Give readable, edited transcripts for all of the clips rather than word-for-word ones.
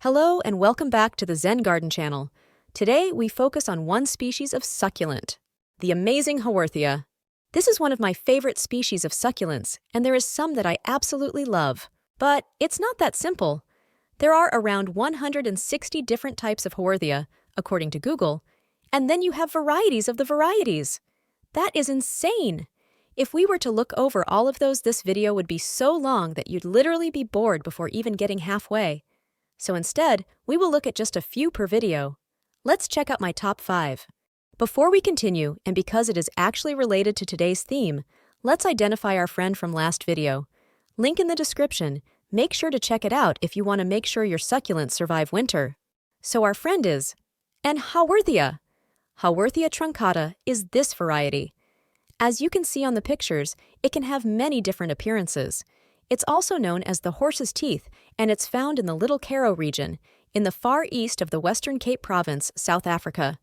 Hello and welcome back to the Zen Garden channel. Today we focus on one species of succulent, the amazing Haworthia. This is one of my favorite species of succulents, and there is some that I absolutely love. But it's not that simple. There are around 160 different types of Haworthia, according to Google, and then you have varieties of the varieties. That is insane! If we were to look over all of those, this video would be so long that you'd literally be bored before even getting halfway. So instead, we will look at just a few per video. Let's check out my top 5. Before we continue, and because it is actually related to today's theme, let's identify our friend from last video. Link in the description. Make sure to check it out if you want to make sure your succulents survive winter. So our friend is Haworthia. Haworthia truncata is this variety. As you can see on the pictures, it can have many different appearances. It's also known as the horse's teeth, and it's found in the Little Carrow region, in the far east of the Western Cape Province, South Africa.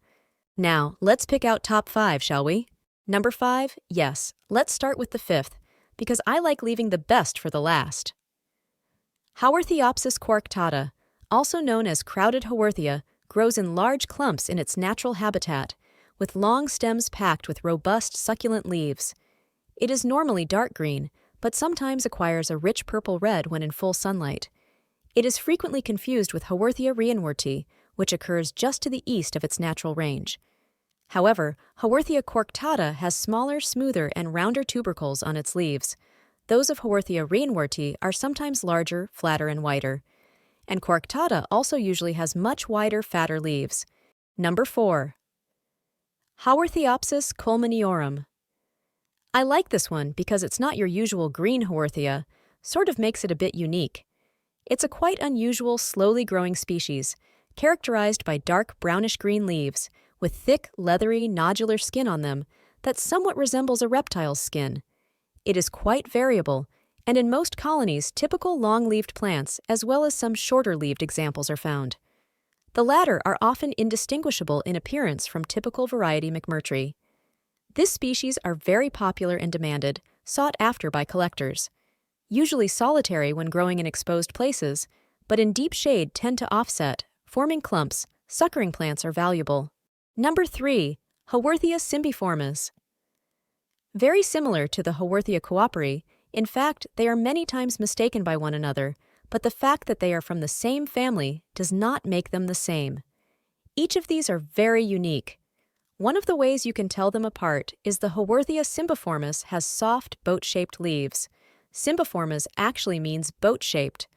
Now, let's pick out top 5, shall we? Number 5, yes, let's start with the 5th, because I like leaving the best for the last. Haworthiopsis coarctata, also known as crowded Haworthia, grows in large clumps in its natural habitat, with long stems packed with robust succulent leaves. It is normally dark green, but sometimes acquires a rich purple-red when in full sunlight. It is frequently confused with Haworthia reinwardti, which occurs just to the east of its natural range. However, Haworthia coarctata has smaller, smoother, and rounder tubercles on its leaves. Those of Haworthia reinwardti are sometimes larger, flatter, and whiter. And coarctata also usually has much wider, fatter leaves. Number 4. Haworthiopsis koelmaniorum. I like this one because it's not your usual green Haworthia, sort of makes it a bit unique. It's a quite unusual, slowly growing species, characterized by dark brownish-green leaves, with thick, leathery, nodular skin on them that somewhat resembles a reptile's skin. It is quite variable, and in most colonies, typical long-leaved plants as well as some shorter-leaved examples are found. The latter are often indistinguishable in appearance from typical variety McMurtry. This species are very popular and demanded, sought after by collectors. Usually solitary when growing in exposed places, but in deep shade tend to offset, forming clumps. Suckering plants are valuable. Number 3. Haworthia cymbiformis. Very similar to the Haworthia Cooperi, in fact, they are many times mistaken by one another, but the fact that they are from the same family does not make them the same. Each of these are very unique. One of the ways you can tell them apart is the Haworthia cymbiformis has soft, boat-shaped leaves. Cymbiformis actually means boat-shaped.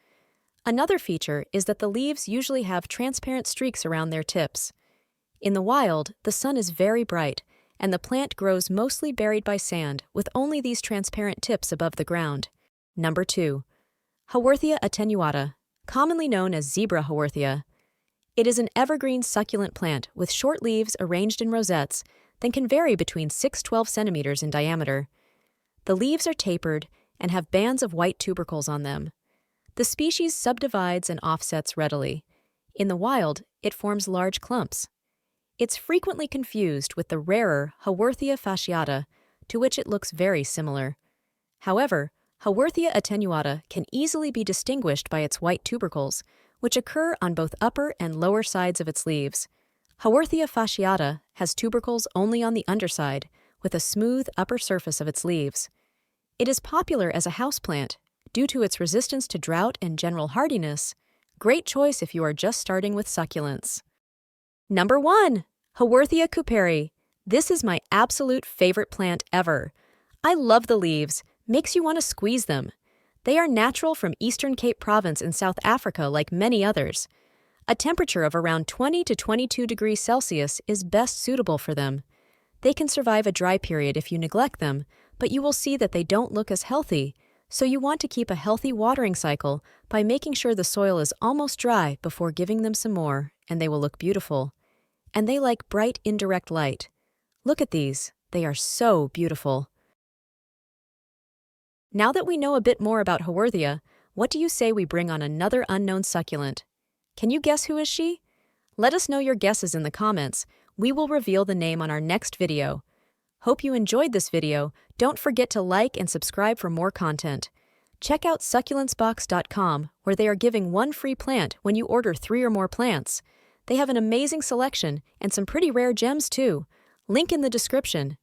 Another feature is that the leaves usually have transparent streaks around their tips. In the wild, the sun is very bright, and the plant grows mostly buried by sand, with only these transparent tips above the ground. Number 2. Haworthia Attenuata, commonly known as Zebra Haworthia. It is an evergreen succulent plant with short leaves arranged in rosettes that can vary between 6–12 centimeters in diameter. The leaves are tapered and have bands of white tubercles on them. The species subdivides and offsets readily. In the wild, it forms large clumps. It's frequently confused with the rarer Haworthia fasciata, to which it looks very similar. However, Haworthia attenuata can easily be distinguished by its white tubercles, which occur on both upper and lower sides of its leaves. Haworthia fasciata has tubercles only on the underside, with a smooth upper surface of its leaves. It is popular as a houseplant due to its resistance to drought and general hardiness. Great choice if you are just starting with succulents. Number 1. Haworthia Cooperi. This is my absolute favorite plant ever. I love the leaves, makes you want to squeeze them. They are natural from Eastern Cape Province in South Africa like many others. A temperature of around 20 to 22 degrees Celsius is best suitable for them. They can survive a dry period if you neglect them, but you will see that they don't look as healthy, so you want to keep a healthy watering cycle by making sure the soil is almost dry before giving them some more, and they will look beautiful. And they like bright indirect light. Look at these, they are so beautiful. Now that we know a bit more about Haworthia, what do you say we bring on another unknown succulent? Can you guess who is she? Let us know your guesses in the comments. We will reveal the name on our next video. Hope you enjoyed this video. Don't forget to like and subscribe for more content. Check out succulentsbox.com, where they are giving one free plant when you order 3 or more plants. They have an amazing selection and some pretty rare gems too. Link in the description.